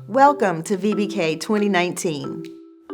Welcome to VBK 2019.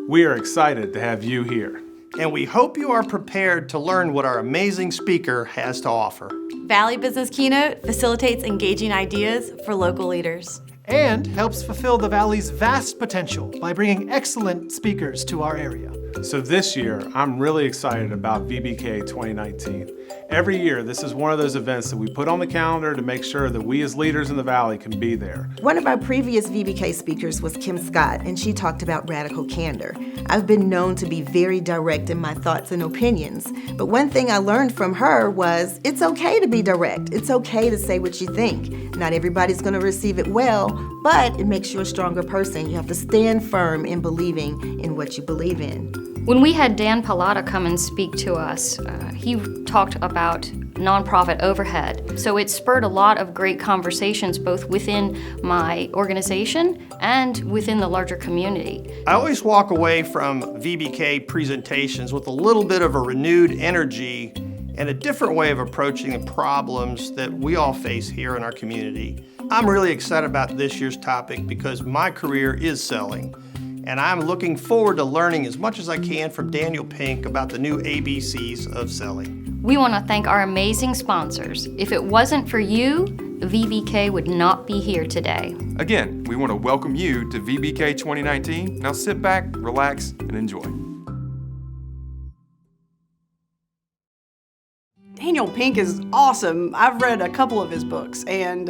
We are excited to have you here. And we hope you are prepared to learn what our amazing speaker has to offer. Valley Business Keynote facilitates engaging ideas for local leaders. And helps fulfill the Valley's vast potential by bringing excellent speakers to our area. So this year, I'm really excited about VBK 2019. Every year, this is one of those events that we put on the calendar to make sure that we as leaders in the Valley can be there. One of our previous VBK speakers was Kim Scott, and she talked about radical candor. I've been known to be very direct in my thoughts and opinions, but one thing I learned from her was it's okay to be direct. It's okay to say what you think. Not everybody's going to receive it well, but it makes you a stronger person. You have to stand firm in believing in what you believe in. When we had Dan Pallotta come and speak to us, he talked about nonprofit overhead. So it spurred a lot of great conversations both within my organization and within the larger community. I always walk away from VBK presentations with a little bit of a renewed energy and a different way of approaching the problems that we all face here in our community. I'm really excited about this year's topic because my career is selling. And I'm looking forward to learning as much as I can from Daniel Pink about the new ABCs of selling. We want to thank our amazing sponsors. If it wasn't for you, VBK would not be here today. Again, we want to welcome you to VBK 2019. Now sit back, relax, and enjoy. Daniel Pink is awesome. I've read a couple of his books, and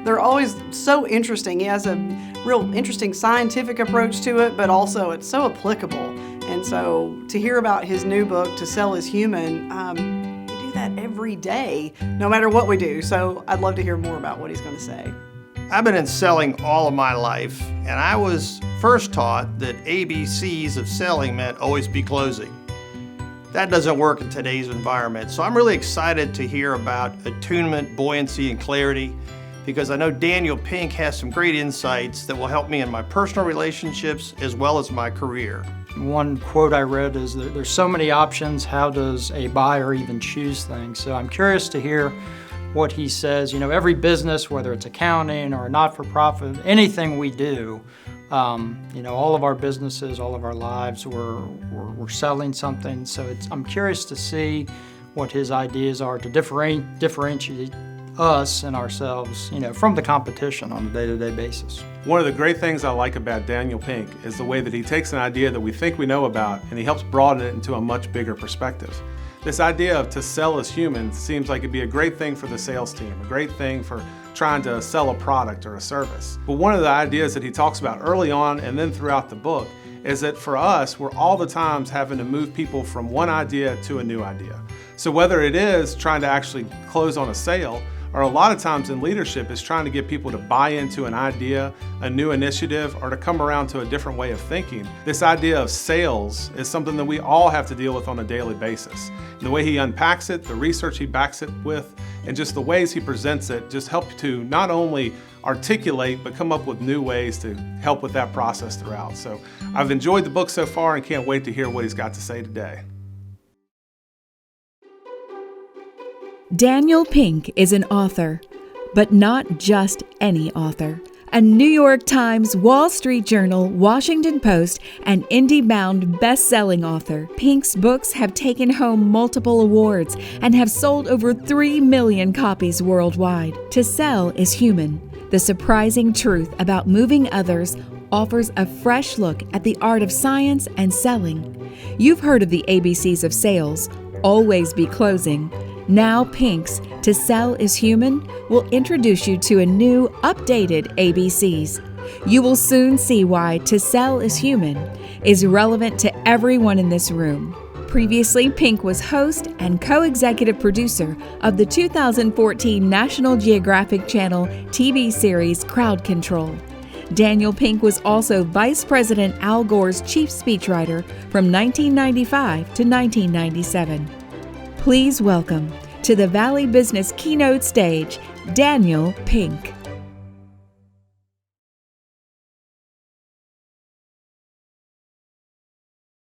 they're always so interesting. He has a real interesting scientific approach to it, but also it's so applicable. And so to hear about his new book, To Sell is Human, we do that every day, no matter what we do. So I'd love to hear more about what he's going to say. I've been in selling all of my life, and I was first taught that ABCs of selling meant always be closing. That doesn't work in today's environment. So I'm really excited to hear about attunement, buoyancy, and clarity because I know Daniel Pink has some great insights that will help me in my personal relationships as well as my career. One quote I read is that there's so many options, how does a buyer even choose things? So I'm curious to hear what he says. You know, every business, whether it's accounting or not-for-profit, anything we do, all of our businesses, all of our lives, we're selling something. So I'm curious to see what his ideas are to differentiate us and ourselves, from the competition on a day-to-day basis. One of the great things I like about Daniel Pink is the way that he takes an idea that we think we know about and he helps broaden it into a much bigger perspective. This idea of to sell as humans seems like it'd be a great thing for the sales team, a great thing for trying to sell a product or a service. But one of the ideas that he talks about early on and then throughout the book is that for us, we're all the times having to move people from one idea to a new idea. So whether it is trying to actually close on a sale, or a lot of times in leadership is trying to get people to buy into an idea, a new initiative, or to come around to a different way of thinking. This idea of sales is something that we all have to deal with on a daily basis. And the way he unpacks it, the research he backs it with, and just the ways he presents it just help to not only articulate, but come up with new ways to help with that process throughout. So I've enjoyed the book so far and can't wait to hear what he's got to say today. Daniel Pink is an author, but not just any author. A New York Times, Wall Street Journal, Washington Post, and IndieBound best-selling author, Pink's books have taken home multiple awards and have sold over 3 million copies worldwide. To Sell is Human. The surprising truth about moving others offers a fresh look at the art of science and selling. You've heard of the ABCs of sales, always be closing. Now Pink's To Sell is Human will introduce you to a new, updated ABCs. You will soon see why To Sell is Human is relevant to everyone in this room. Previously, Pink was host and co-executive producer of the 2014 National Geographic Channel TV series Crowd Control. Daniel Pink was also Vice President Al Gore's chief speechwriter from 1995 to 1997. Please welcome to the Valley Business Keynote stage, Daniel Pink.